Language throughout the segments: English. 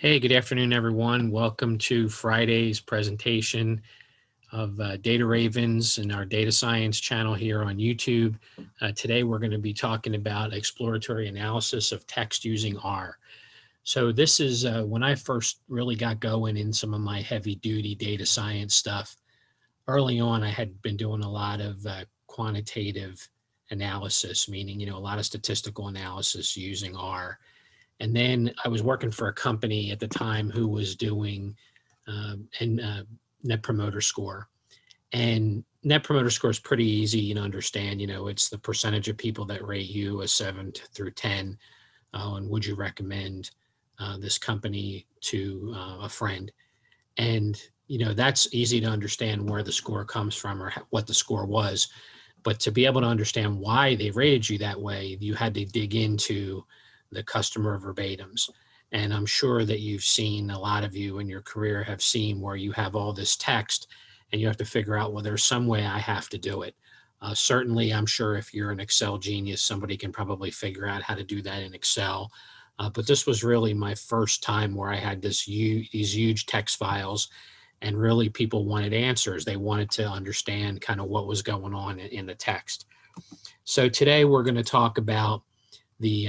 Hey, good afternoon, everyone. Welcome to Friday's presentation of Data Ravens and our data science channel here on YouTube. Today, we're going to be talking about exploratory analysis of text using R. So this is when I first really got going in some of my heavy duty data science stuff. Early on, I had been doing a lot of quantitative analysis, meaning, a lot of statistical analysis using R. And then I was working for a company at the time who was doing Net Promoter Score. And Net Promoter Score is pretty easy to understand. It's the percentage of people that rate you a 7 through 10. And would you recommend this company to a friend? And, that's easy to understand where the score comes from or what the score was. But to be able to understand why they rated you that way, you had to dig into the customer verbatims. And I'm sure that you've seen, a lot of you in your career have seen where you have all this text and you have to figure out, well, there's some way I have to do it. Certainly, I'm sure if you're an Excel genius, somebody can probably figure out how to do that in Excel. But this was really my first time where I had these huge text files, and really people wanted answers. They wanted to understand kind of what was going on in the text. So today we're going to talk about the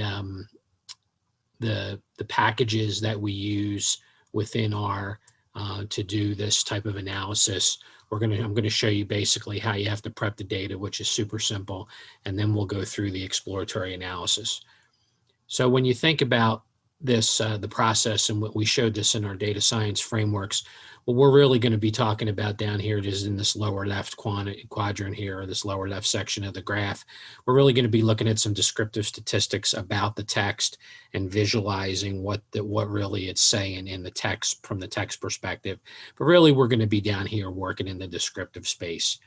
packages that we use within R to do this type of analysis. I'm going to show you basically how you have to prep the data, which is super simple, and then we'll go through the exploratory analysis. So when you think about this, the process, and what we showed this in our data science frameworks, what we're really going to be talking about down here is in this lower left quadrant here, or this lower left section of the graph. We're really going to be looking at some descriptive statistics about the text and visualizing what really it's saying in the text from the text perspective. But really, we're going to be down here working in the descriptive space.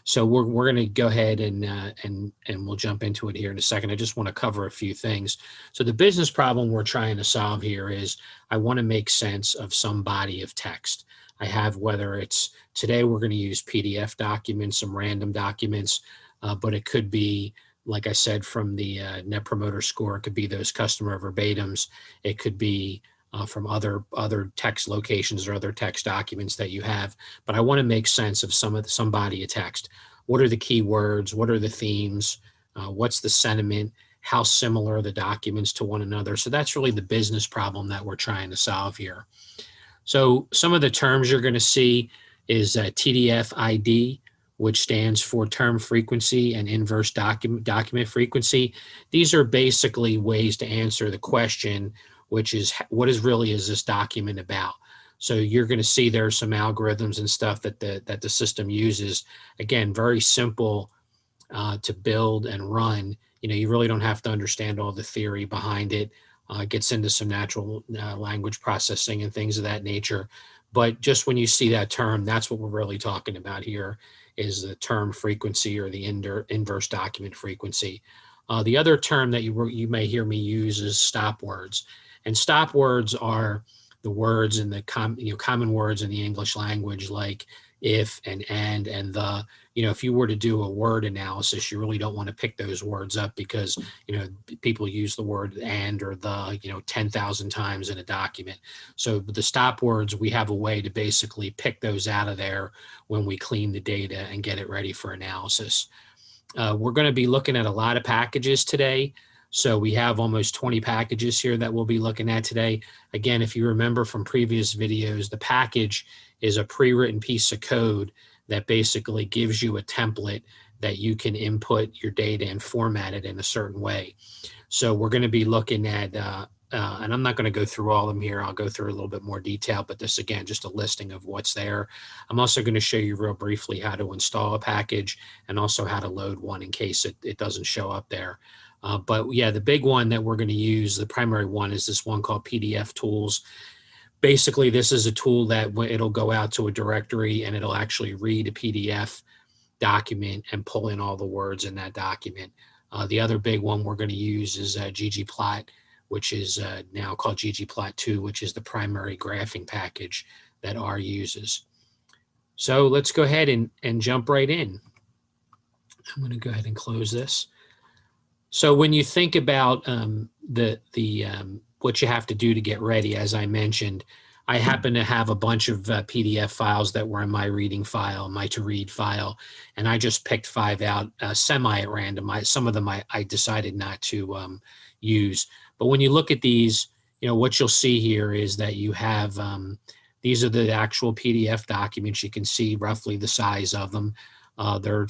So we're going to go ahead and we'll jump into it here in a second. I just want to cover a few things. So the business problem we're trying to solve here is I want to make sense of some body of text. I have, whether it's today we're going to use PDF documents, some random documents, but it could be, like I said, from the Net Promoter Score. It could be those customer verbatims. It could be from other text locations or other text documents that you have. But I want to make sense of some body of text. What are the key words? What are the themes? What's the sentiment? How similar are the documents to one another? So that's really the business problem that we're trying to solve here. So some of the terms you're going to see is TDF ID, which stands for term frequency and inverse document frequency. These are basically ways to answer the question, which is what is this document about? So you're going to see there's some algorithms and stuff that the system uses. Again, very simple to build and run. You really don't have to understand all the theory behind it. It gets into some natural language processing and things of that nature. But just when you see that term, that's what we're really talking about here, is the term frequency or the inverse document frequency. The other term that you may hear me use is stop words. And stop words are the words in the common words in the English language, like if and the. If you were to do a word analysis, you really don't want to pick those words up because people use the word and or the 10,000 times in a document. So the stop words, we have a way to basically pick those out of there when we clean the data and get it ready for analysis. We're going to be looking at a lot of packages today. So we have almost 20 packages here that we'll be looking at today. Again, if you remember from previous videos, the package is a pre-written piece of code that basically gives you a template that you can input your data and format it in a certain way. So we're going to be looking at, and I'm not going to go through all of them here. I'll go through a little bit more detail, but this, again, just a listing of what's there. I'm also going to show you real briefly how to install a package and also how to load one in case it doesn't show up there. But yeah, the big one that we're going to use, the primary one, is this one called PDF Tools. Basically, this is a tool that it'll go out to a directory and it'll actually read a PDF document and pull in all the words in that document. The other big one we're going to use is ggplot, which is now called ggplot2, which is the primary graphing package that R uses. So let's go ahead and jump right in. I'm going to go ahead and close this. So when you think about the what you have to do to get ready, as I mentioned, I happen to have a bunch of PDF files that were in my reading file, my to read file, and I just picked 5 out semi at random. Some of them I decided not to use. But when you look at these, what you'll see here is that you have, these are the actual PDF documents. You can see roughly the size of them.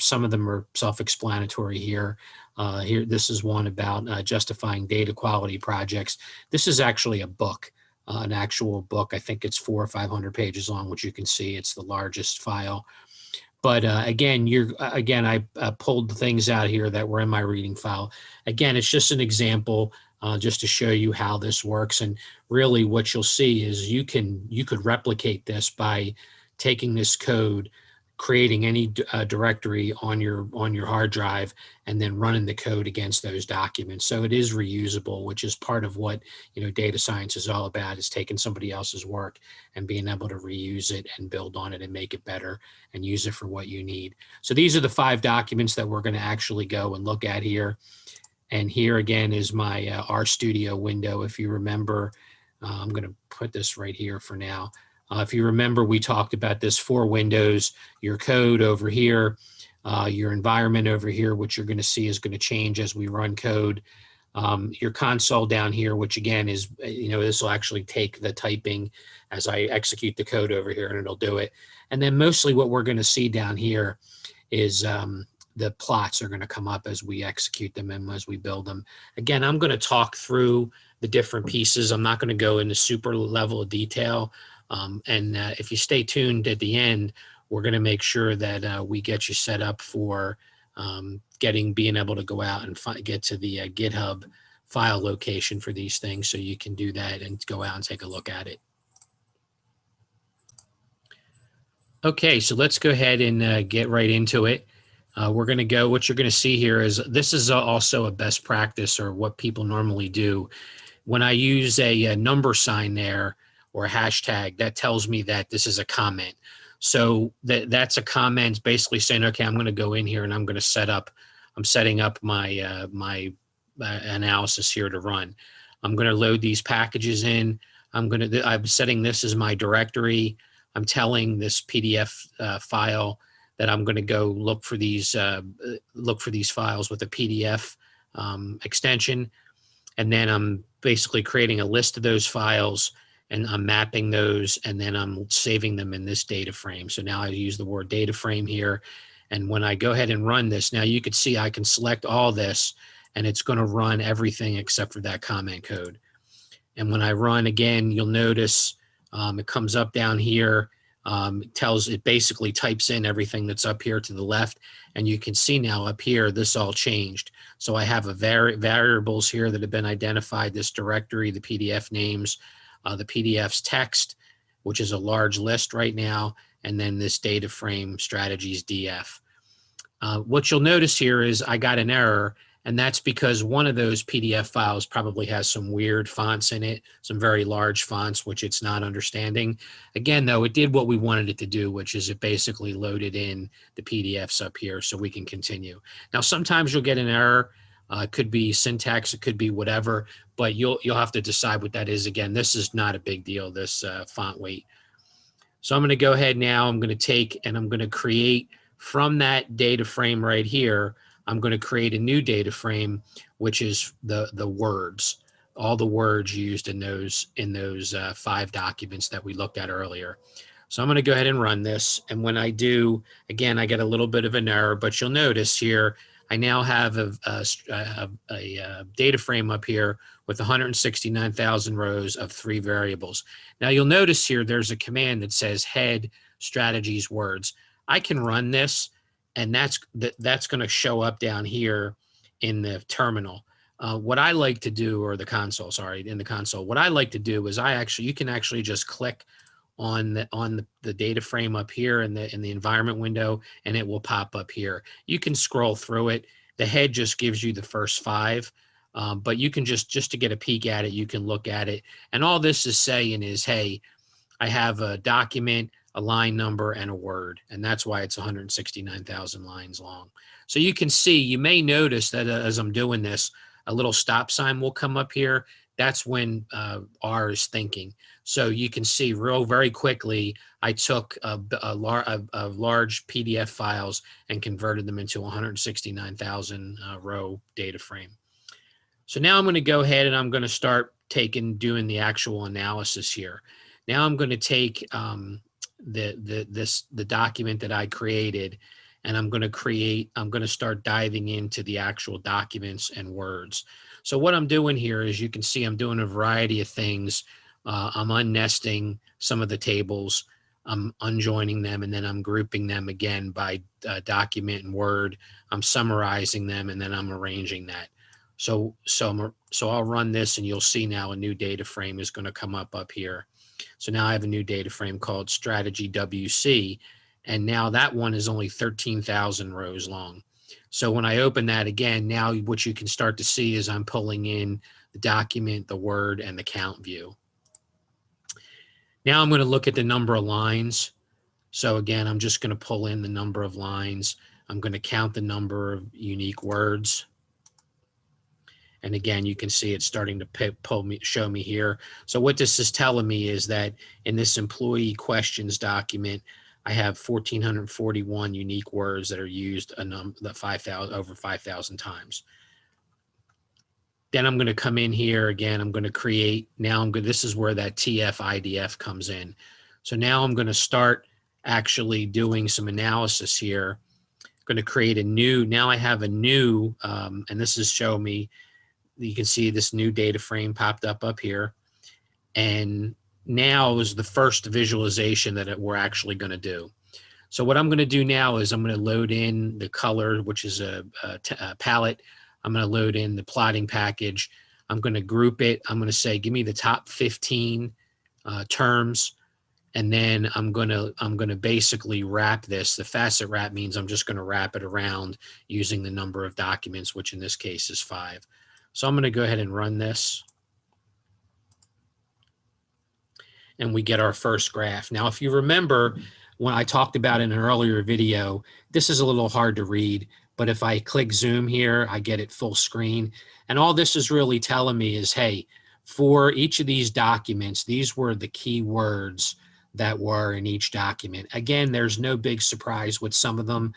Some of them are self-explanatory here. This is one about justifying data quality projects. This is actually a book. An actual book. I think it's 400 or 500 pages long, which you can see. It's the largest file. But again, I pulled the things out here that were in my reading file. Again, it's just an example, just to show you how this works. And really, what you'll see is you could replicate this by taking this code, creating any directory on your hard drive, and then running the code against those documents. So it is reusable, which is part of what data science is all about, is taking somebody else's work and being able to reuse it and build on it and make it better and use it for what you need. So these are the 5 documents that we're going to actually go and look at here. And here again is my RStudio window. If you remember, I'm going to put this right here for now. If you remember, we talked about this 4 windows, your code over here, your environment over here, which you're going to see is going to change as we run code. Your console down here, which again is, this will actually take the typing as I execute the code over here, and it'll do it. And then mostly what we're going to see down here is the plots are going to come up as we execute them and as we build them. Again, I'm going to talk through the different pieces. I'm not going to go into super level of detail. If you stay tuned at the end, we're going to make sure that we get you set up for being able to go out and get to the GitHub file location for these things, so you can do that and go out and take a look at it. Okay, so let's go ahead and get right into it. We're going to go, what you're going to see here is, this is also a best practice, or what people normally do. When I use a number sign there, or a hashtag, that tells me that this is a comment. So that's a comment basically saying, okay, I'm going to go in here and I'm going to I'm setting up my my analysis here to run. I'm going to load these packages in. I'm setting this as my directory. I'm telling this PDF file that I'm going to go look for these files with a PDF extension, and then I'm basically creating a list of those files, and I'm mapping those, and then I'm saving them in this data frame. So now I use the word data frame here. And when I go ahead and run this, now you can see I can select all this, and it's going to run everything except for that comment code. And when I run again, you'll notice it comes up down here. It basically types in everything that's up here to the left. And you can see now up here, this all changed. So I have variables here that have been identified, this directory, the PDF names, the PDF's text, which is a large list right now, and then this data frame strategies DF. What you'll notice here is I got an error, and that's because one of those PDF files probably has some weird fonts in it, some very large fonts, which it's not understanding. Again, though, it did what we wanted it to do, which is it basically loaded in the PDFs up here so we can continue. Now, sometimes you'll get an error. It could be syntax, it could be whatever, but you'll have to decide what that is. Again, this is not a big deal, this font weight. So I'm going to go ahead now. I'm going to take and I'm going to create from that data frame right here. I'm going to create a new data frame, which is the words, all the words used in those 5 documents that we looked at earlier. So I'm going to go ahead and run this. And when I do, again, I get a little bit of an error, but you'll notice here, I now have a data frame up here with 169,000 rows of 3 variables. Now you'll notice here, there's a command that says head strategies words. I can run this, and that's going to show up down here in the terminal. What I like to do, or the console, sorry, in the console, what I like to do is you can actually just click on the data frame up here in the environment window, and it will pop up here. You can scroll through it. The head just gives you the first 5, but you can just to get a peek at it, you can look at it. And all this is saying is, hey, I have a document, a line number, and a word, and that's why it's 169,000 lines long. So you can see, you may notice that as I'm doing this, a little stop sign will come up here. that's when R is thinking. So you can see very quickly, I took a large PDF files and converted them into 169,000 row data frame. So now I'm going to go ahead and I'm going to start doing the actual analysis here. Now I'm going to take the document that I created, and I'm going to start diving into the actual documents and words. So what I'm doing here is, you can see I'm doing a variety of things. I'm unnesting some of the tables, I'm unjoining them, and then I'm grouping them again by document and word. I'm summarizing them, and then I'm arranging that. So I'll run this, and you'll see now a new data frame is going to come up here. So now I have a new data frame called Strategy WC, and now that one is only 13,000 rows long. So when I open that again, now what you can start to see is I'm pulling in the document, the word, and the count view. Now I'm going to look at the number of lines. So again, I'm just going to pull in the number of lines. I'm going to count the number of unique words. And again, you can see it's starting to show me here. So what this is telling me is that in this employee questions document, I have 1,441 unique words that are used over 5,000 times. Then I'm going to come in here again. I'm going to create, this is where that TF IDF comes in. So now I'm going to start actually doing some analysis here. I'm going to create now I have a new, and this is showing me, you can see this new data frame popped up here. And now is the first visualization that we're actually going to do. So what I'm going to do now is I'm going to load in the color, which is a palette. I'm going to load in the plotting package. I'm going to group it. I'm going to say, give me the top 15 terms. And then I'm going to basically wrap this. The facet wrap means I'm just going to wrap it around using the number of documents, which in this case is 5. So I'm going to go ahead and run this. And we get our first graph. Now, if you remember, when I talked about in an earlier video, this is a little hard to read, but if I click zoom here, I get it full screen. And all this is really telling me is, hey, for each of these documents, these were the key words that were in each document. Again, there's no big surprise with some of them.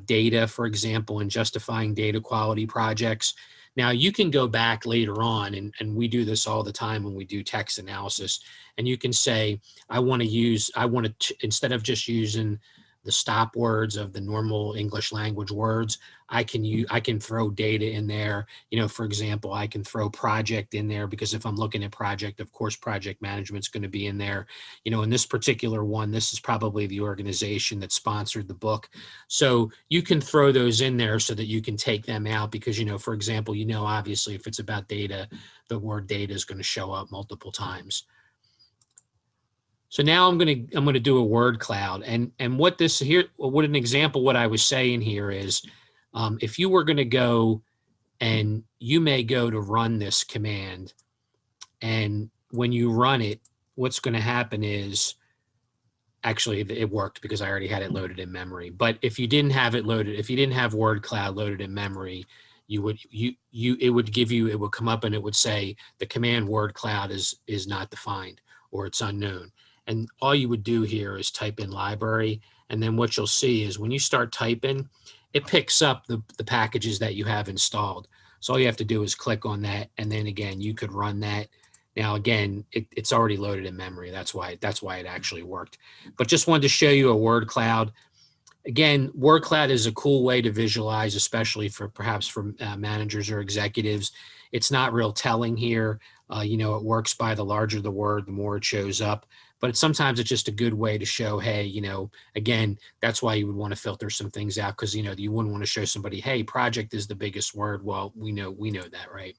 Data, for example, in justifying data quality projects. Now, you can go back later on, and we do this all the time when we do text analysis, and you can say, instead of just using the stop words of the normal English language words, I can throw data in there. For example, I can throw project in there, because if I'm looking at project, of course, project management's going to be in there. In this particular one, this is probably the organization that sponsored the book. So you can throw those in there so that you can take them out, because, for example, obviously if it's about data, the word data is going to show up multiple times. So now I'm going to do a word cloud, and what an example, what I was saying here is, if you were going to go, and you may go to run this command, and when you run it, what's going to happen is, actually it worked because I already had it loaded in memory. But if you didn't have it loaded, if you didn't have word cloud loaded in memory, it would come up and it would say the command word cloud is not defined, or it's unknown. And all you would do here is type in library. And then what you'll see is when you start typing, it picks up the packages that you have installed. So all you have to do is click on that. And then again, you could run that. Now, again, it's already loaded in memory. That's why it actually worked. But just wanted to show you a word cloud. Again, word cloud is a cool way to visualize, especially perhaps for managers or executives. It's not real telling here. It works by the larger the word, the more it shows up. But sometimes it's just a good way to show, hey, again, that's why you would want to filter some things out, because, you wouldn't want to show somebody, hey, project is the biggest word. Well, we know that, right?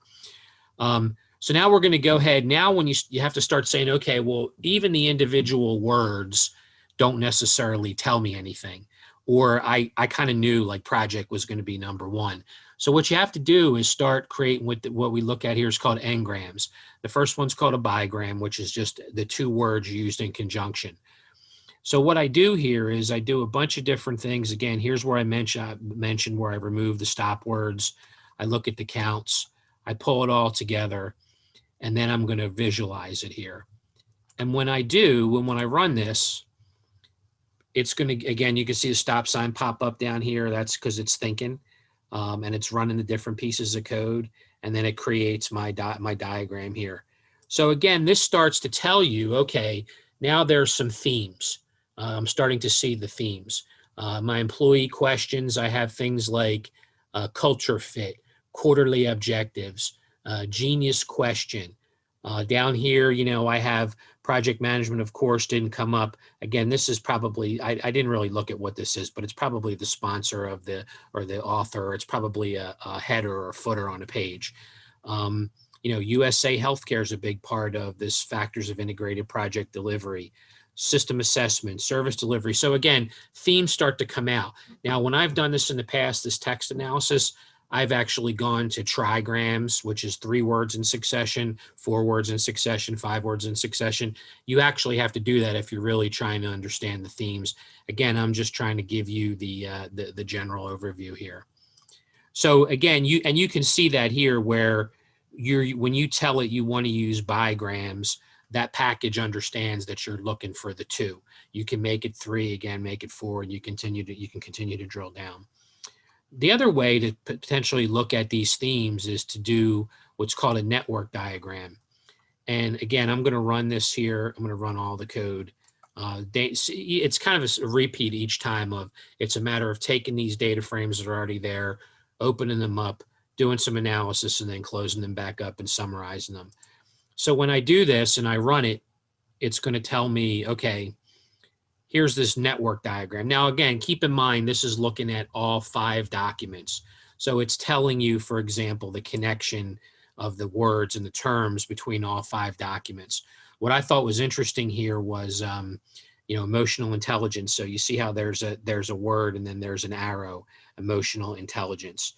So now we're going to go ahead. Now when you have to start saying, okay, well, even the individual words don't necessarily tell me anything. Or I kind of knew like project was going to be number 1. So what you have to do is start creating what we look at here is called n-grams. The first one's called a bigram, which is just the 2 words used in conjunction. So what I do here is I do a bunch of different things. Again, here's where I mentioned where I remove the stop words. I look at the counts. I pull it all together. and then I'm going to visualize it here. And when I do, when I run this, it's going to, again, you can see the stop sign pop up down here. That's because it's thinking, and it's running the different pieces of code, and then it creates my diagram here. So again, this starts to tell you, okay, now there's some themes. I'm starting to see the themes. My employee questions, I have things like culture fit, quarterly objectives, genius question. Down here, you know, I have project management, of course, didn't come up. Again, this is probably, I didn't really look at what this is, but it's probably the sponsor of the, or the author. It's probably a header or a footer on a page. You know, USA Healthcare is a big part of this factors of integrated project delivery, system assessment, service delivery. So again, themes start to come out. Now, when I've done this in the past, this text analysis, I've actually gone to trigrams, which is 3 words in succession, 4 words in succession, 5 words in succession. You actually have to do that if you're really trying to understand the themes. Again, I'm just trying to give you the general overview here. So again, you can see that here where when you tell it you want to use bigrams, that package understands that you're looking for the 2. You can make it 3, again, make it 4, and you can continue to drill down. The other way to potentially look at these themes is to do what's called a network diagram. And again, I'm going to run this here. I'm going to run all the code. It's kind of a repeat each time of, it's a matter of taking these data frames that are already there, opening them up, doing some analysis, and then closing them back up and summarizing them. So when I do this and I run it, it's going to tell me, okay, here's this network diagram. Now, again, keep in mind, this is looking at all 5 documents. So it's telling you, for example, the connection of the words and the terms between all 5 documents. What I thought was interesting here was, you know, emotional intelligence. So you see how there's a word and then there's an arrow, emotional intelligence.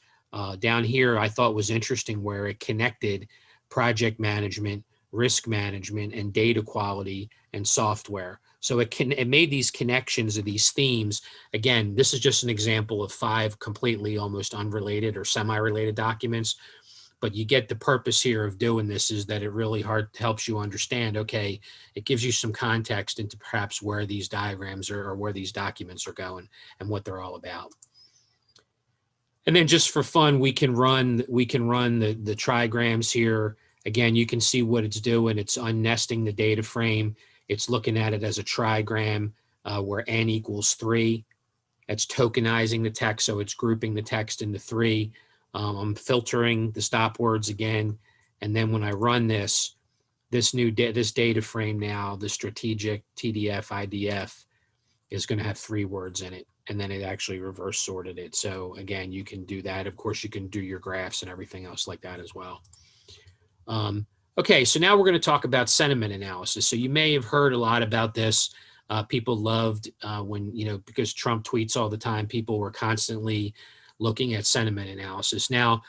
Down here, I thought was interesting where it connected project management, risk management, and data quality and software. So it made these connections of these themes. Again, this is just an example of 5 completely almost unrelated or semi-related documents. But you get the purpose here of doing this is that it really helps you understand, okay, it gives you some context into perhaps where these diagrams are or where these documents are going and what they're all about. And then just for fun, we can run the trigrams here. Again, you can see what it's doing. It's unnesting the data frame. It's looking at it as a trigram where n equals 3. It's tokenizing the text, so it's grouping the text into 3. I'm filtering the stop words again. And then when I run this data frame now, the strategic TDF IDF is going to have 3 words in it. And then it actually reverse sorted it. So again, you can do that. Of course, you can do your graphs and everything else like that as well. Okay, so now we're going to talk about sentiment analysis. So you may have heard a lot about this. People loved when, you know, because Trump tweets all the time, people were constantly looking at sentiment analysis. Now,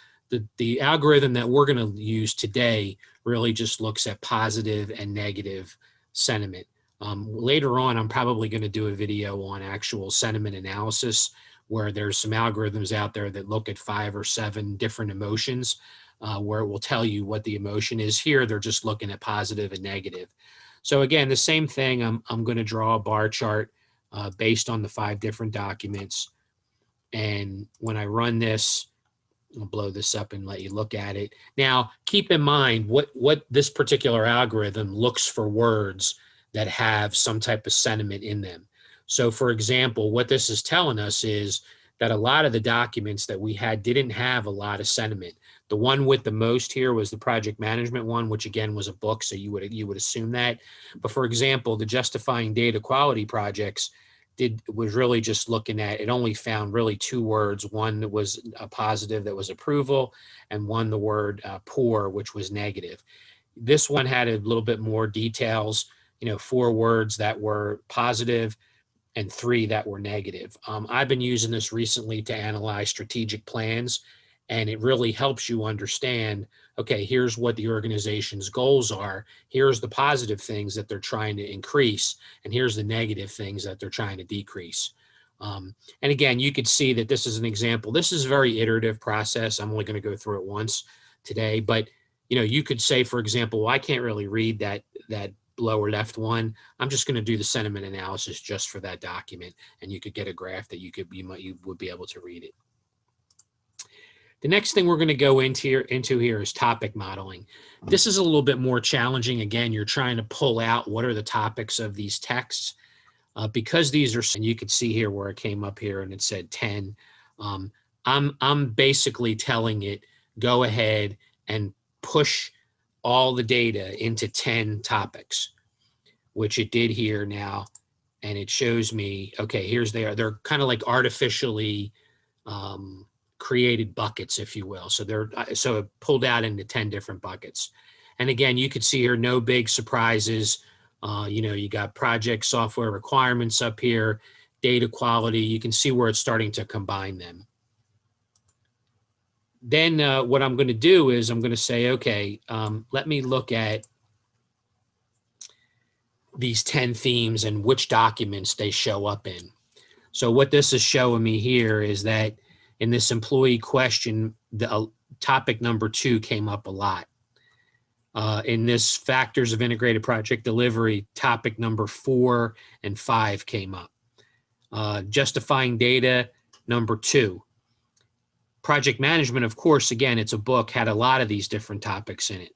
the algorithm that we're going to use today really just looks at positive and negative sentiment. Later on, I'm probably going to do a video on actual sentiment analysis where there's some algorithms out there that look at 5 or 7 different emotions. Where it will tell you what the emotion is. Here, they're just looking at positive and negative. So again, the same thing, I'm going to draw a bar chart based on the 5 different documents. And when I run this, I'll blow this up and let you look at it. Now, keep in mind what this particular algorithm looks for words that have some type of sentiment in them. So for example, what this is telling us is that a lot of the documents that we had didn't have a lot of sentiment. The one with the most here was the project management one, which again was a book, so you would assume that. But for example, the justifying data quality projects was really just looking at, it only found really 2 words. One that was a positive, that was approval, and one the word poor, which was negative. This one had a little bit more details, you know, 4 words that were positive and 3 that were negative. I've been using this recently to analyze strategic plans, and it really helps you understand, okay, here's what the organization's goals are. Here's the positive things that they're trying to increase, and here's the negative things that they're trying to decrease. And again, you could see that this is an example. This is a very iterative process. I'm only going to go through it once today, but you could say, for example, well, I can't really read that lower left one. I'm just going to do the sentiment analysis just for that document, and you could get a graph that you would be able to read it. The next thing we're going to go into here is topic modeling. This is a little bit more challenging. Again, you're trying to pull out what are the topics of these texts. Because these are, and you can see here where it came up here and it said 10. I'm basically telling it, go ahead and push all the data into 10 topics, which it did here now. And it shows me, okay, here's they're kind of like artificially created buckets, if you will. So so it pulled out into 10 different buckets. And again, you could see here, no big surprises. You got project software requirements up here, data quality. You can see where it's starting to combine them. Then what I'm going to do is I'm going to say, okay, let me look at these 10 themes and which documents they show up in. So what this is showing me here is that in this employee question, the topic number 2 came up a lot. In this factors of integrated project delivery, topic number 4 and 5 came up. Justifying data, number 2. Project management, of course, again, it's a book, had a lot of these different topics in it.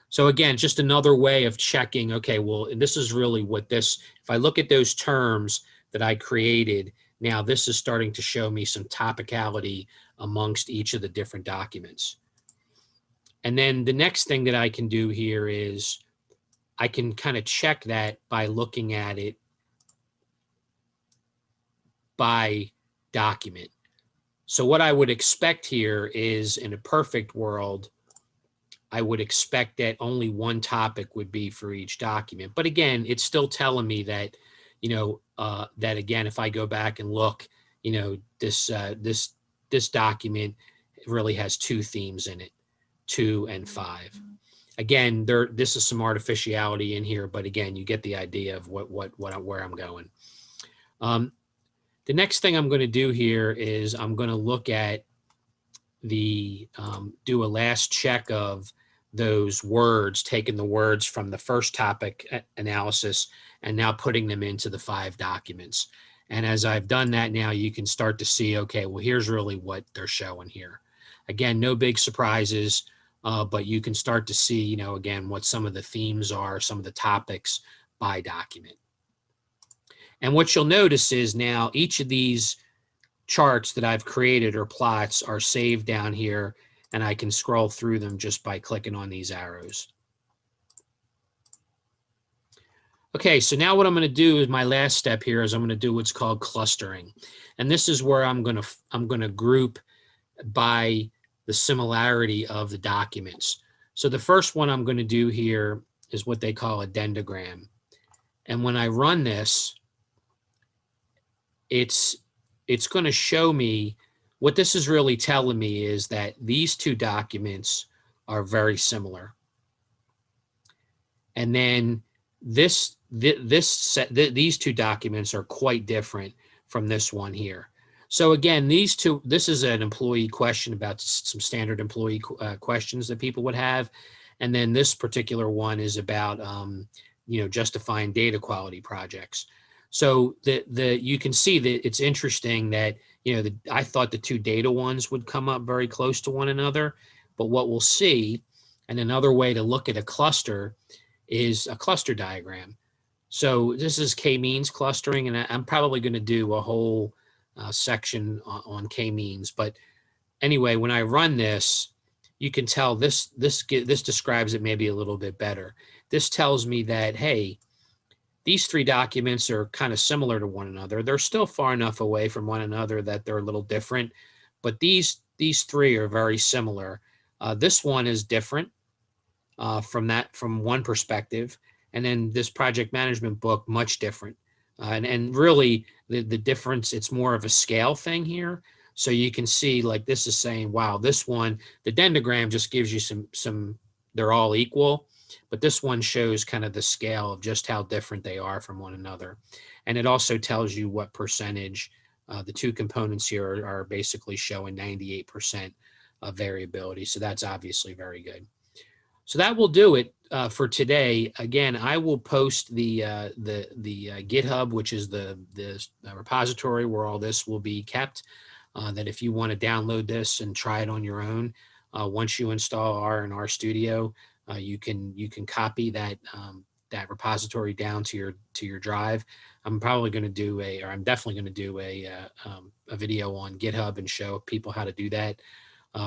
So again, just another way of checking, okay, well, this is really what this, if I look at those terms that I created, now this is starting to show me some topicality amongst each of the different documents. And then the next thing that I can do here is I can kind of check that by looking at it by document. So what I would expect here is, in a perfect world, I would expect that only one topic would be for each document. But again, it's still telling me that, that again, if I go back and look, this document really has 2 themes in it, 2 and 5. Again, this is some artificiality in here, but again, you get the idea of where I'm going. The next thing I'm going to do here is I'm going to look at do a last check of those words, taking the words from the first topic analysis and now putting them into the 5 documents. And as I've done that now, you can start to see, okay, well, here's really what they're showing here. Again, no big surprises, but you can start to see, again, what some of the themes are, some of the topics by document. And what you'll notice is now each of these charts that I've created or plots are saved down here, and I can scroll through them just by clicking on these arrows. Okay, so now what I'm going to do is my last step here is I'm going to do what's called clustering. And this is where I'm going to group by the similarity of the documents. So the first one I'm going to do here is what they call a dendrogram. And when I run this, it's going to show me what this is really telling me is that these 2 documents are very similar. And then these 2 documents are quite different from this one here. So again, this is an employee question about some standard employee questions that people would have. And then this particular one is about, justifying data quality projects. So you can see that it's interesting that, I thought the 2 data ones would come up very close to one another, but what we'll see, and another way to look at a cluster is a cluster diagram. So this is k-means clustering, and I'm probably going to do a whole section on k-means. But anyway, when I run this, you can tell this describes it maybe a little bit better. This tells me that, hey, these 3 documents are kind of similar to one another. They're still far enough away from one another that they're a little different, but these 3 are very similar. This one is different from one perspective, and then this project management book, much different. And really, the difference, it's more of a scale thing here. So you can see, like, this is saying, wow, this one, the dendrogram just gives you some they're all equal. But this one shows kind of the scale of just how different they are from one another. And it also tells you what percentage. The 2 components here are basically showing 98% of variability. So that's obviously very good. So that will do it for today. Again, I will post the GitHub, which is the repository where all this will be kept. That if you want to download this and try it on your own, once you install R Studio, you can copy that that repository down to your drive. I'm probably going to do I'm definitely going to do a video on GitHub and show people how to do that.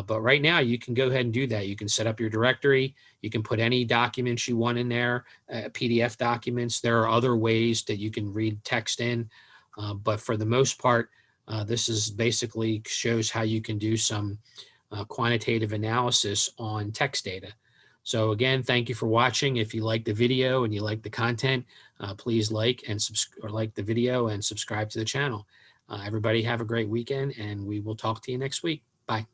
But right now, you can go ahead and do that. You can set up your directory. You can put any documents you want in there, PDF documents. There are other ways that you can read text in. But for the most part, this is basically shows how you can do some quantitative analysis on text data. So again, thank you for watching. If you like the video and you like the content, please like the video and subscribe to the channel. Everybody have a great weekend, and we will talk to you next week. Bye.